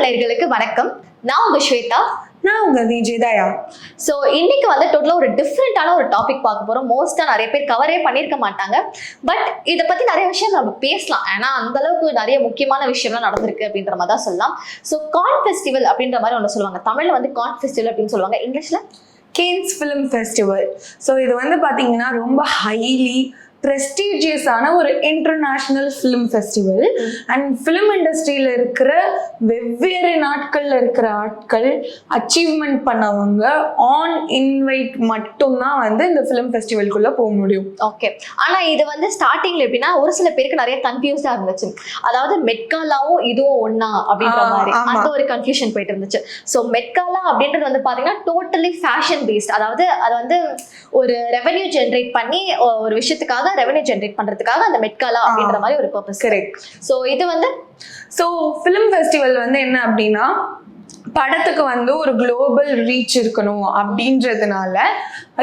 நேயர்களுக்கு வணக்கம். நான் உங்க ஸ்வேதா. நான் உங்க விஜயதயா. ஸோ இன்னைக்கு வந்து டோட்டலாக ஒரு டிஃப்ரெண்டான ஒரு டாபிக் பார்க்க போகிறோம். மோஸ்ட்டாக நிறைய பேர் கவரே பண்ணியிருக்க மாட்டாங்க. பட் இதை பற்றி நிறைய விஷயம் நம்ம பேசலாம். ஏன்னா அந்த அளவுக்கு நிறைய முக்கியமான விஷயம்லாம் நடந்திருக்கு அப்படின்ற மாதிரி தான் சொல்லலாம். ஸோ கான் ஃபெஸ்டிவல் அப்படின்ற மாதிரி ஒன்று சொல்லுவாங்க. தமிழில் வந்து கான் ஃபெஸ்டிவல் அப்படின்னு சொல்லுவாங்க. இங்கிலீஷில் கேன்ஸ் ஃபிலிம் ஃபெஸ்டிவல். ஸோ இது வந்து பார்த்தீங்கன்னா ரொம்ப ஹைலி ப்ரெஸ்டீஜியஸான ஒரு international film festival. And film இண்டஸ்ட்ரியில் இருக்கிற வெவ்வேறு நாட்களில் இருக்கிற ஆட்கள் அச்சீவ்மெண்ட் பண்ணவங்க ஆன் இன்வைட் மட்டும்தான் வந்து இந்த ஃபிலிம் ஃபெஸ்டிவல்குள்ளே போக முடியும். ஓகே. ஆனால் இது வந்து ஸ்டார்டிங்கில் எப்படின்னா ஒரு சில பேருக்கு நிறைய கன்ஃபியூஸ்டாக இருந்துச்சு. அதாவது மெட்காலாவும் இதுவும் ஒன்னா அப்படின்ற மாதிரி அந்த ஒரு கன்ஃபியூஷன் போயிட்டு இருந்துச்சு. ஸோ மெட்காலா அப்படின்றது வந்து பார்த்தீங்கன்னா டோட்டலி ஃபேஷன் பேஸ்ட். அதாவது அது வந்து ஒரு ரெவென்யூ ஜென்ரேட் பண்ணி ஒரு விஷயத்துக்காக ரெவென்யூ ஜென்ரேட் பண்றதுக்காக அந்த மெட்காலா அப்படின்ற மாதிரி ஒரு பர்பஸ். கரெக்ட். சோ இது வந்து ஃபிலிம் ஃபெஸ்டிவல் வந்து என்ன அப்படின்னா படத்துக்கு வந்து ஒரு குளோபல் ரீச் இருக்கணும் அப்படின்றதுனால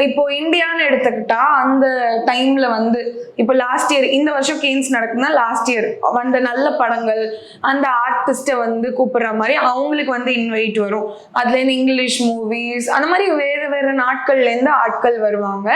இப்போ இந்தியான்னு எடுத்துக்கிட்டா அந்த டைம்ல வந்து இப்போ லாஸ்ட் இயர் இந்த வருஷம் கேன்ஸ் நடக்குதுன்னா லாஸ்ட் இயர் வந்த நல்ல படங்கள் அந்த ஆர்டிஸ்ட்டை வந்து கூப்பிடுற மாதிரி அவங்களுக்கு வந்து இன்வைட் வரும். அதுலேருந்து இங்கிலீஷ் மூவிஸ் அந்த மாதிரி வேறு வேறு நாட்கள்லேருந்து ஆட்கள் வருவாங்க.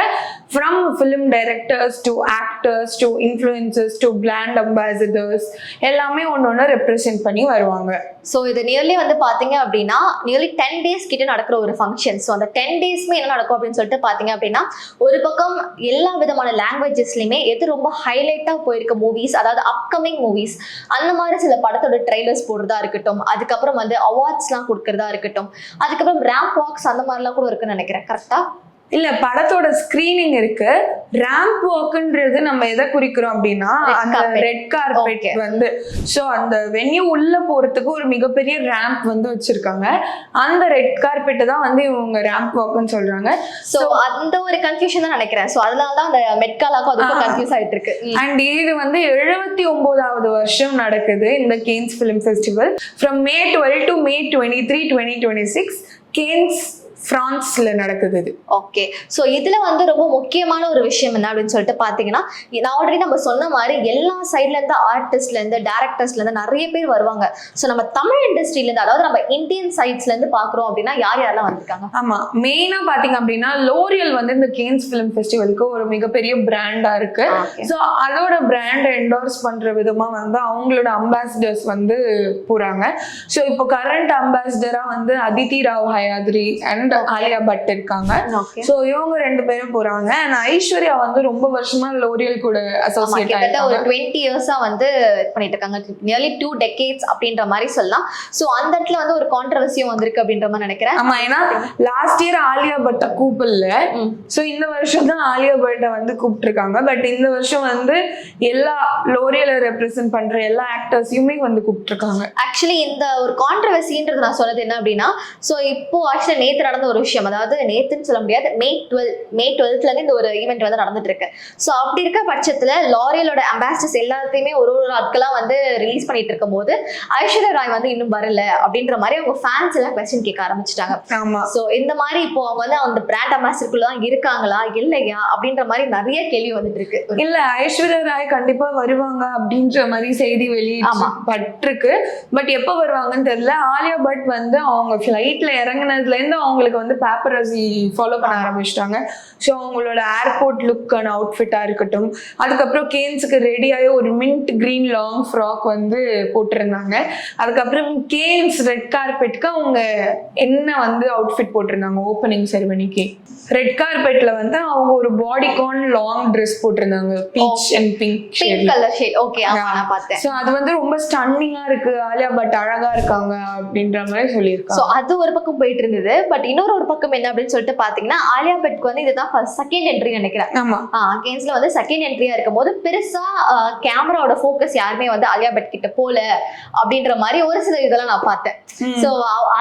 From film directors to actors to influencers to brand ambassadors எல்லாமே ஒன்று ஒன்று ரெப்ரசென்ட் பண்ணி வருவாங்க. ஸோ இது நியர்லி வந்து பார்த்தீங்க அப்படின்னா நியர்லி 10 days கிட்ட நடக்கிற ஒரு ஃபங்க்ஷன். ஸோ அந்த 10 daysமே என்ன நடக்கும் அப்படின்னு சொல்லிட்டு பார்த்தீங்க அப்படின்னா ஒரு பக்கம் எல்லா விதமான லாங்குவேஜஸ்லையுமே எது ரொம்ப ஹைலைட்டாக போயிருக்க மூவிஸ், அதாவது அப்கமிங் மூவிஸ், அந்த மாதிரி சில படத்தோட ட்ரெய்லர்ஸ் போடுறதா இருக்கட்டும், அதுக்கப்புறம் வந்து அவார்ட்ஸ்லாம் கொடுக்கறதா இருக்கட்டும், அதுக்கப்புறம் ரேம்ப் வாக்ஸ் அந்த மாதிரிலாம் கூட இருக்குன்னு நினைக்கிறேன். கரெக்டா? இல்ல, படத்தோட ஸ்கிரீனிங் இருக்கு. ரேம்ப் வாக்ன்றது நம்ம எதை குறிக்கிறோம் அப்படின்னா அந்த ரெட் கார்பெட் வந்து சோ அந்த வென்யூ உள்ள போறதுக்கு ஒரு மிகப்பெரிய ரேம்ப் வந்து வச்சிருக்காங்க. அந்த ரெட் கார்பெட் தான் வந்து இவங்க ரேம்ப் வாக்னு சொல்றாங்க. சோ அந்த ஒரு கன்ஃபியூஷன் தான் நினைக்கிறேன். சோ அதனால தான் அந்த மெட்காலாக்கு அதுக்கு கன்ஃபியூஸ் ஆயிட்டு இருக்கு. அண்ட் இது வந்து 79வது வருஷம் நடக்குது இந்த Cannes film festival. From May 12 to May 23, 2026 Cannes பிரான்ஸ்ல நடக்குது இது. ஓகே. ஸோ இதுல வந்து ரொம்ப முக்கியமான ஒரு விஷயம் என்ன அப்படின்னு சொல்லிட்டு பாத்தீங்கன்னா நான் ஆல்ரெடி நம்ம சொன்ன மாதிரி எல்லா சைட்ல இருந்து ஆர்டிஸ்ட்ல இருந்து டேரக்டர்ஸ்ல இருந்து நிறைய பேர் வருவாங்க. ஸோ நம்ம தமிழ் இண்டஸ்ட்ரியில இருந்து அதாவது நம்ம இந்தியன் சைட்ஸ்ல இருந்து பாக்குறோம் அப்படின்னா யார் யாரெல்லாம் வந்திருக்காங்க? ஆமா, மெயினா பாத்தீங்க அப்படின்னா லோரியல் வந்து இந்த கேன்ஸ் பிலிம் ஃபெஸ்டிவலுக்கு ஒரு மிகப்பெரிய பிராண்டா இருக்கு. ஸோ அதோட பிராண்ட் என்டோர்ஸ் பண்ற விதமா வந்து அவங்களோட அம்பாசிடர்ஸ் வந்து போறாங்க. ஸோ இப்போ கரண்ட் அம்பாசிடரா வந்து அதித்தி ராவ் ஹயாத்ரி அண்ட் ஆலியா பட் இருக்காங்க. சோ இவங்க ரெண்டு பேரும் போறாங்க. அண்ட் ஐஸ்வர்யா வந்து ரொம்ப வருஷமா லோரியல் கூட அசோசியேட் ஆயிட்டாங்க. ஒரு 20 years பண்ணிட்டு இருக்காங்க. நியர்லி 2 decades அப்படின்ற மாதிரி சொல்லலாம். சோ அந்த இடத்துல வந்து ஒரு கான்ட்ரோவர்சியும் வந்திருக்கு அப்படின்ற மாதிரி நினைக்கிறேன். ஆமா, ஏன்னா லாஸ்ட் இயர் ஆலியா பட்ட கூப்பிடல. சோ இந்த வருஷம் தான் ஆலியா பட்ட வந்து கூப்பிட்டுருக்காங்க. பட் இந்த வருஷம் வந்து எல்லா லோரியலை ரெப்ரசென்ட் பண்ற எல்லா ஆக்டர்ஸையுமே வந்து கூப்பிட்டுருக்காங்க. ஆக்சுவலி இந்த ஒரு கான்ட்ரோவர்சின்றது நான் சொன்னது என்ன அப்படின்னா ஸோ இப்போ ஆக்சுவலி நேற்று நடந்த ஒரு விஷயம், அதாவது நேத்துன்னு சொல்ல முடியாது, May 12th இந்த ஒரு ஈவெண்ட் வந்து நடந்துட்டு இருக்கு. ஸோ அப்படி இருக்க பட்சத்துல லாரியலோட அம்பாசிடர்ஸ் எல்லாத்தையுமே ஒரு ஆட்களா வந்து ரிலீஸ் பண்ணிட்டு இருக்கும் போது ஐஸ்வர்யா ராய் வந்து இன்னும் வரல அப்படின்ற மாதிரி அவங்க ஃபேன்ஸ் எல்லாம் கொஸ்டின் கேட்க ஆரம்பிச்சிட்டாங்க. ஸோ இந்த மாதிரி இப்போ அவங்க வந்து அந்த பிராண்ட் அம்பாசிடருக்குள்ள தான் இருக்காங்களா இல்லையா அப்படின்ற மாதிரி நிறைய கேள்வி வந்துட்டு இருக்கு. இல்ல, ஐஸ்வர்யா ராய் கண்டிப்பா வருவாங்க அப்படின்ற மாதிரி செய்தி வெளியிட்டிருக்கு. பட் எப்ப வருவாங்கன்னு தெரியல. ஆலியா பட் வந்து அவங்க ஃபிளைட்ல இறங்குனதுல இருந்து அவங்களுக்கு வந்து பேப்பரசி ஃபாலோ பண்ண ஆரம்பிச்சிட்டாங்க. ஸோ அவங்களோட ஏர்போர்ட் லுக்கான அவுட்ஃபிட்டா இருக்கட்டும், அதுக்கப்புறம் கேன்ஸுக்கு ரெடியாகி ஒரு மின்ட் கிரீன் லாங் ஃப்ராக் வந்து போட்டிருந்தாங்க. அதுக்கப்புறம் கேன்ஸ் ரெட் கார்பெட்க்கு அவங்க என்ன வந்து அவுட்ஃபிட் போட்டிருந்தாங்க ஓப்பனிங் செரிமனிக்கு. ரெட் கார்பெட்ல வந்து அவங்க ஒரு பாடிகான் லாங் ட்ரெஸ் போட்டிருந்தாங்க, beach and pink colour shade. Okay, நான் பார்த்தேன். சோ அது வந்து ரொம்ப ஸ்டன்னிங்கா இருக்கு, ஆலியா பட் அழகா இருக்காங்க அப்படின்ற மாதிரி சொல்லியிருக்காங்க. சோ அது ஒரு பக்கம் போயிட்டு இருந்தது. பட் இன்னொரு ஒரு பக்கம் என்ன அப்படின்னு சொல்லிட்டு பாத்தீங்கன்னா ஆலியா பட்க்கு வந்து இதுதான் செகண்ட் என்ட்ரி நினைக்கிறேன். ஆமா, கேன்ஸ்ல வந்து செகண்ட் என்ட்ரியா இருக்கும் போது பெருசா கேமராவோட ஃபோக்கஸ் யாருமே வந்து ஆலியா பட் கிட்ட போல அப்படின்ற மாதிரி ஒரு சில இதெல்லாம் நான் பார்த்தேன். சோ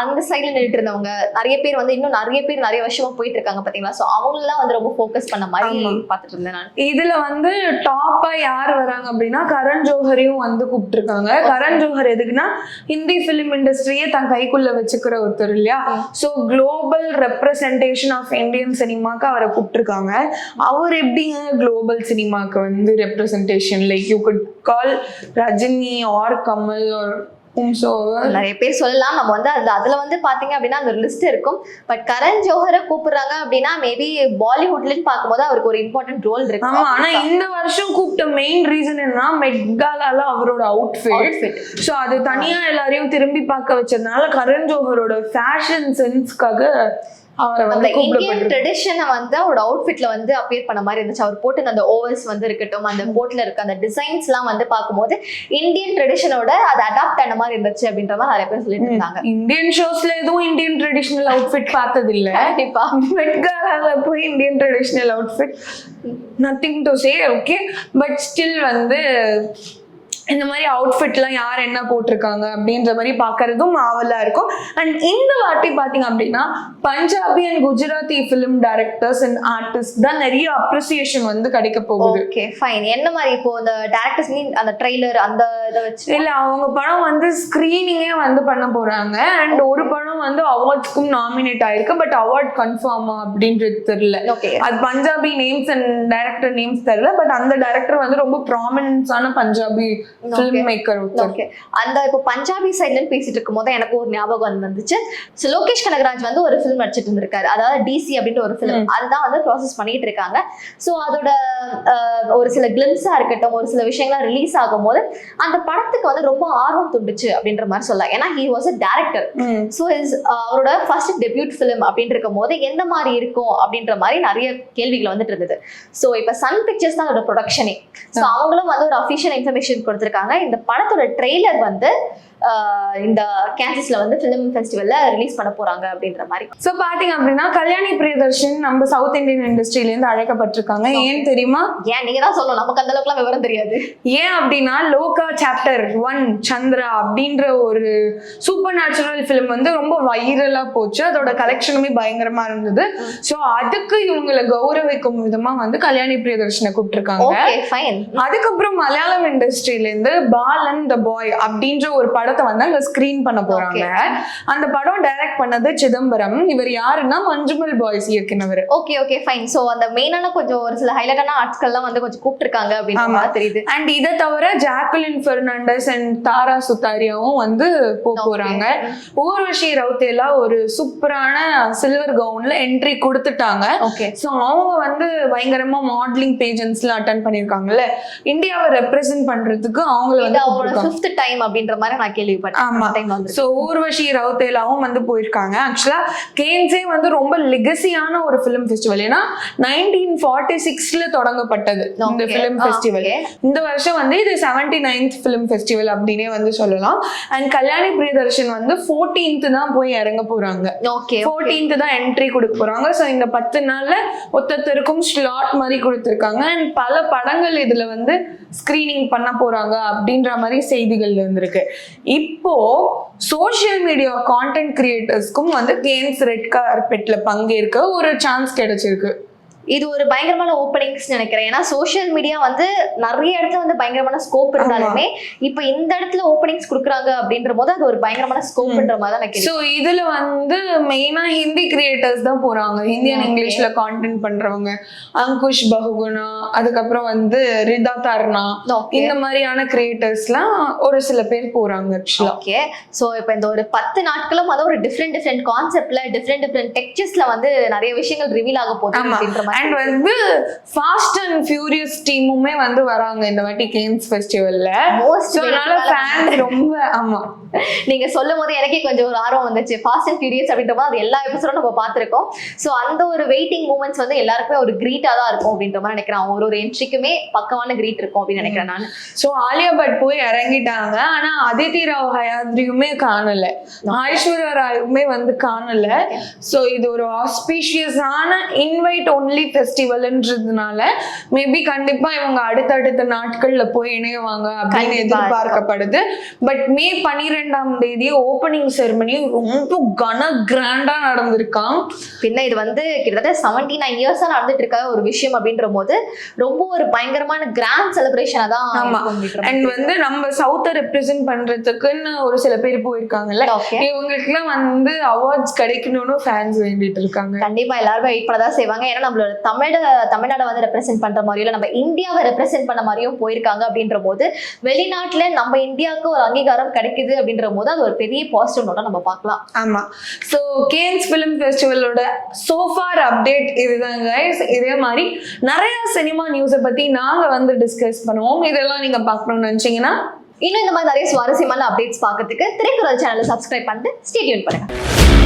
அந்த சைட்ல நின்றுட்டு இருந்தவங்க நிறைய பேர் வந்து இன்னும் நிறைய பேர் நிறைய வருஷமா போயிட்டு இருக்காங்க பாத்தீங்களா. சோ அவங்களெல்லாம் வந்து ரொம்ப ஃபோக்கஸ் பண்ண மாதிரி பார்த்துட்டு இருந்தேன் நான். இதுல வந்து டாப்பா யார் வராங்க அப்படின்னா கரண் ஜோஹரையும் வந்து கூப்பிட்டுருக்காங்க. கரண் ஜோஹர் எதுக்குன்னா ஹிந்தி பிலிம் இண்டஸ்ட்ரியே தன் கைக்குள்ள வச்சுக்கிற ஒருத்தர் இல்லையா. So global representation of Indian சினிமாக்கு அவரை கூப்பிட்டுருக்காங்க. அவர் எப்படிங்க குளோபல் சினிமாக்கு வந்து representation, like you could call Rajini or Kamal whomsoever. நிறைய பேர் சொல்லலாம். நம்ம வந்து அதுல வந்து பாத்தீங்க அப்படின்னா அந்த ஒரு லிஸ்ட் இருக்கும். பட் கரண் ஜோஹரை கூப்பிடுறாங்க அப்படின்னா மேபி பாலிவுட்லன்னு பார்க்கும்போது அவருக்கு ஒரு இம்பார்ட்டன்ட் ரோல் இருக்கு. ஆமா, ஆனா இந்த வருஷம் கூப்பிட்ட மெயின் ரீசன் என்ன, மெட் காலால அவரோட அவுட்ஃபிட். சோ அது தனியா எல்லாரையும் திரும்பி பார்க்க வச்சதுனால கரண் ஜோஹரோட ஃபேஷன் சென்ஸ்க்காக அவரை வந்து இந்தியன் ட்ரெடிஷனை வந்து அவரோட அவுட்ஃபிட்ல வந்து அப்பியர் பண்ண மாதிரி இருந்துச்சு. அவர் போட்டு அந்த ஓவர்ஸ் வந்து இருக்கட்டும், அந்த போட்ல இருக்க அந்த டிசைன்ஸ் எல்லாம் வந்து பார்க்கும்போது இந்தியன் ட்ரெடிஷனோட அது அடாப்ட் ஆன மாதிரி இருந்துச்சு அப்படின்ற மாதிரி நிறைய பேர் சொல்லிட்டு இருந்தாங்க. இந்தியன் ஷோஸ்ல எதுவும் இந்தியன் ட்ரெடிஷனல் அவுட்ஃபிட் பார்த்தது இல்ல. கண்டிப்பா மெட் காலால போய் Indian traditional outfit nothing to say, okay. But still வந்து இந்த மாதிரி அவுட்ஃபிட்லாம் யார் என்ன போட்டிருக்காங்க அப்படின்ற மாதிரி பார்க்கறதும் ஆவலா இருக்கும். அண்ட் இந்த வாட்டி பார்த்தீங்க அப்படின்னா Punjabi and Gujarati film directors and artist தான் நிறைய அப்ரிசியேஷன் வந்து கிடைக்க போகுது. Okay fine. என்ன மாதிரி இப்போ இந்த டைரக்டர்ஸ் அந்த ட்ரெய்லர் அந்த இதை வச்சு இல்ல, அவங்க படம் வந்து ஸ்கிரீனிங்கே வந்து பண்ண போறாங்க. அண்ட் ஒரு படம் வந்து அவார்ட்ஸ்க்கும் நாமினேட் ஆயிருக்கு. பட் அவார்ட் கன்ஃபார்மா அப்படின்றது தெரியல. அது Punjabi names and director names தெரியல. பட் அந்த டைரக்டர் வந்து ரொம்ப ப்ராமினன்ஸான பஞ்சாபி ஃபிலிம் மேக்கர். ஓகே. அந்த இப்போ பஞ்சாபி சைட்ல பேசிட்டு இருக்கும்போது எனக்கு ஒரு ஞாபகம் வந்துச்சு. ஸோ லோகேஷ் கனகராஜ் வந்து ஒரு ஃபிலிம் நடிச்சிட்டு இருந்திருக்காரு, அதாவது டிசி அப்படின்ற ஒரு ஃபிலிம். அதுதான் வந்து ப்ராசஸ் பண்ணிட்டு இருக்காங்க. ஸோ அதோட ஒரு சில கிளிம்ஸா இருக்கட்டும், ஒரு சில விஷயங்கள்லாம் ரிலீஸ் ஆகும் போது அந்த படத்துக்கு வந்து ரொம்ப ஆர்வம் தூண்டுச்சு அப்படின்ற மாதிரி சொல்லலாம். ஏன்னா he was a director. So அவரோட ஃபர்ஸ்ட் டெபியூட் ஃபிலிம் அப்படின்னு இருக்கும் போது எந்த மாதிரி இருக்கும் அப்படின்ற மாதிரி நிறைய கேள்விகள் வந்துட்டு இருந்தது. ஸோ இப்போ சன் பிக்சர்ஸ் தான் அதோட ப்ரொடக்ஷனே. ஸோ அவங்களும் வந்து ஒரு அஃபிஷியல் இன்ஃபர்மேஷன் கொடுத்துருக்காங்க. இந்த படத்தோட ட்ரெய்லர் வந்து இந்த கேன்சஸ்ல வந்து ஃபிலிம் ஃபெஸ்டிவல்ல ரிலீஸ் பண்ண போறாங்க அப்படின்ற மாதிரி. சோ பாத்தீங்க அப்படின்னா கல்யாணி பிரியதர்ஷன் நம்ம சவுத் இந்தியன் இண்டஸ்ட்ரியில இருந்து அழைக்கப்பட்டிருக்காங்க. ஏன் தெரியுமா? ஏன் நீங்க தான் சொல்லணும், நமக்கு அந்த அளவுக்குலாம் விவரம் தெரியாது. ஏன் அப்படின்னா லோகா சாப்டர் 1 சந்திரா அப்படின்ற ஒரு சூப்பர் நேச்சுரல் ஃபிலிம் வந்து ரொம்ப வைரலா போச்சு. அதோட கலெக்ஷனுமே பயங்கரமா இருந்தது. சோ அதுக்கு இவங்களை கௌரவிக்கும் விதமா வந்து கல்யாணி பிரியதர்ஷனை கூப்பிட்டுருக்காங்க. அதுக்கப்புறம் மலையாளம் இண்டஸ்ட்ரியில இருந்து பாலன் த பாய் அப்படின்ற ஒரு படத்தை வந்து அங்க ஸ்கிரீன் பண்ண போறாங்க. அந்த படம் டைரக்ட் பண்ணது சிதம்பரம். இவர் யாருன்னா மஞ்சுமல் பாய்ஸ் இயக்குனவர். Okay okay fine. சோ அந்த மெயினான கொஞ்சம் ஒரு சில ஹைலைட்டான ஆர்ட்ஸ்கள்லாம் வந்து கொஞ்சம் கூப்பிட்டுருக்காங்க அப்படின்னு தெரியுது. அண்ட் இதை தவிர ஜாக்குலின் பெர்னாண்டஸ் அண்ட் தாரா சுத்தாரியாவும் வந்து போறாங்க. ஊர்வஷி ரவுத்தேலா ஒரு சூப்பரான சில்வர் கவுன்ல என்ட்ரி கொடுத்துட்டாங்க. சோ அவங்க வந்து பயங்கரமா மாடலிங் பேஜன்ஸ்லாம் அட்டெண்ட் பண்ணிருக்காங்கல்ல, இந்தியாவை ரெப்ரசென்ட் பண்றதுக்கு அவங்கள வந்து ஃபிஃப்த் டைம் அப்படின்ற மாதிரி நான் கேள்விப்பட்டேன். சோ ஊர்வஷி ரவுத்தேலாவும் வந்து போயிருக்காங்க. ஆக்சுவலா கேன்ஸே வந்து ரொம்ப லெகசியான ஒரு ஃபிலிம் ஃபெஸ்டிவல். ஏன்னா 1946ல தொடங்கப்பட்டது இந்த ஃபிலிம் ஃபெஸ்டிவல். இந்த வருஷம் வந்து இது 79th ஃபிலிம் ஃபெஸ்டிவல் அப்படின்னே வந்து சொல்லலாம். அண்ட் கல்யாணி பிரியதர்ஷன் வந்து 14th தான் போய் இறங்க போறாங்க. 14th தான் என்ட்ரி கொடுக்க போறாங்க. சோ இந்த 10 நாள்ல ஒத்தருக்கும் ஸ்லாட் மாதிரி கொடுத்துருக்காங்க. அண்ட் பல படங்கள் இதுல வந்து ஸ்கிரீனிங் பண்ண போறாங்க அப்படின்ற மாதிரி செய்திகள் இருந்திருக்கு. இப்போ சோசியல் மீடியா கான்டென்ட் கிரியேட்டர்ஸ்க்கும் வந்து கேன்ஸ் ரெட் கார்பெட்ல பங்கேற்க ஒரு சான்ஸ் கிடைச்சிருக்கு. இது ஒரு பயங்கரமான ஓப்பனிங்ஸ் நினைக்கிறேன். ஏன்னா சோசியல் மீடியா வந்து நிறைய இடத்துல வந்து பயங்கரமான ஸ்கோப் இருந்தாலுமே இப்ப இந்த இடத்துல ஓப்பனிங்ஸ் கொடுக்குறாங்க அப்படின்ற போது அது ஒரு பயங்கரமான ஸ்கோப்ன்ற மாதிரி தான் நினைக்கிறேன். ஸோ இதுல வந்து மெயினா ஹிந்தி கிரியேட்டர்ஸ் தான் போறாங்க. ஹிந்தி அண்ட் இங்கிலீஷ்ல கான்டென்ட் பண்றவங்க அங்குஷ் பகுகுணா, அதுக்கப்புறம் வந்து ரிதா தர்னா, இந்த மாதிரியான கிரியேட்டர்ஸ்லாம் ஒரு சில பேர் போறாங்க ஆக்சுவலா. ஓகே. ஸோ இப்போ இந்த ஒரு 10 நாட்களும் வந்து ஒரு டிஃப்ரெண்ட் கான்செப்ட்ல டிஃப்ரெண்ட் டெக்ஸ்டர்ஸ்ல வந்து நிறைய விஷயங்கள் ரிவீல் ஆக போகுது அப்படின்ற மாதிரி. அண்ட் வந்து ஃபாஸ்ட் அண்ட் ஃபியூரியஸ் டீமுமே வந்து வராங்க இந்த வாட்டி கேன்ஸ் ஃபெஸ்டிவல்ல. அதனால ஃபேன்ஸ் ரொம்ப நீங்க சொல்லும் போது எனக்கே கொஞ்சம் ஒரு ஆர்வம் வந்துச்சு. ஃபாஸ்ட் அண்ட் ஃபியூரியஸ் அப்படின்ற போது அது எல்லா எபிசோடும் நம்ம பார்த்திருக்கோம். ஸோ அந்த ஒரு வெயிட்டிங் மூமெண்ட்ஸ் வந்து எல்லாருக்குமே ஒரு கிரீட்டா தான் இருக்கும் அப்படின்ற மாதிரி நினைக்கிறேன். ஒரு என்ட்ரிக்குமே பக்கமான கிரீட் இருக்கும் அப்படின்னு நினைக்கிறேன் நான். ஸோ ஆலியா பட் போய் இறங்கிட்டாங்க. ஆனா அதித்தி ராவ் ஹயாத்ரியுமே காணல, ஐஸ்வர்யா ராயுமே வந்து காணல. ஸோ இது ஒரு ஆஸ்பீஷியஸான இன்வைட் ஒன்லி ஃபெஸ்டிவல்ன்றதுனால மேபி கண்டிப்பா இவங்க அடுத்தடுத்த நாட்கள்ல போய் இணைவாங்க அப்படின்னு எதிர்பார்க்கப்படுது. பட் மே 12ஆம் தேதி ஓப்பனிங் செரிமனி ரொம்ப கிராண்டா நடந்திருக்கான். பின்ன இது வந்து கிட்டத்தட்ட 79 இயர்ஸா நடந்துட்டு இருக்க ஒரு விஷயம் அப்படின்ற போது ரொம்ப ஒரு பயங்கரமான கிராண்ட் செலிப்ரேஷனா தான். அண்ட் வந்து நம்ம சவுத்தை ரெப்ரசென்ட் பண்றதுக்குன்னு ஒரு சில பேர் போயிருக்காங்கல்ல, இவங்களுக்கு எல்லாம் வந்து அவார்ட்ஸ் கிடைக்கணும்னு ஃபேன்ஸ் வேண்டிட்டு இருக்காங்க. கண்டிப்பா எல்லாருமே வெயிட் பண்ணதான் செய்வாங்க. ஏன்னா நம்மளோட தமிழ்நாடை வந்து ரெப்ரசென்ட் பண்ற மாதிரியும் இல்லை நம்ம இந்தியாவை ரெப்ரசென்ட் பண்ண மாதிரியும் போயிருக்காங்க அப்படின்ற போது வெளிநாட்டுல நம்ம இந்தியாவுக்கு ஒரு அங்கீகாரம் கிடைக்குது அப்படின்ற போது அது ஒரு பெரிய பாசிட்டிவ் நோட்டா நம்ம பார்க்கலாம். ஆமா. ஸோ கேன்ஸ் ஃபிலிம் ஃபெஸ்டிவலோட சோஃபார் அப்டேட் இதுதான் கைஸ். இதே மாதிரி நிறைய சினிமா நியூஸை பத்தி நாங்க வந்து டிஸ்கஸ் பண்ணுவோம். இதெல்லாம் நீங்க பார்க்கணும்னு நினைச்சீங்கன்னா இன்னும் இந்த மாதிரி நிறைய சுவாரஸ்யமான அப்டேட்ஸ் பார்க்கறதுக்கு திரைக்குறள் சேனலை சப்ஸ்கிரைப் பண்ணிட்டு ஸ்டே டியூன் பண்ணுங்க.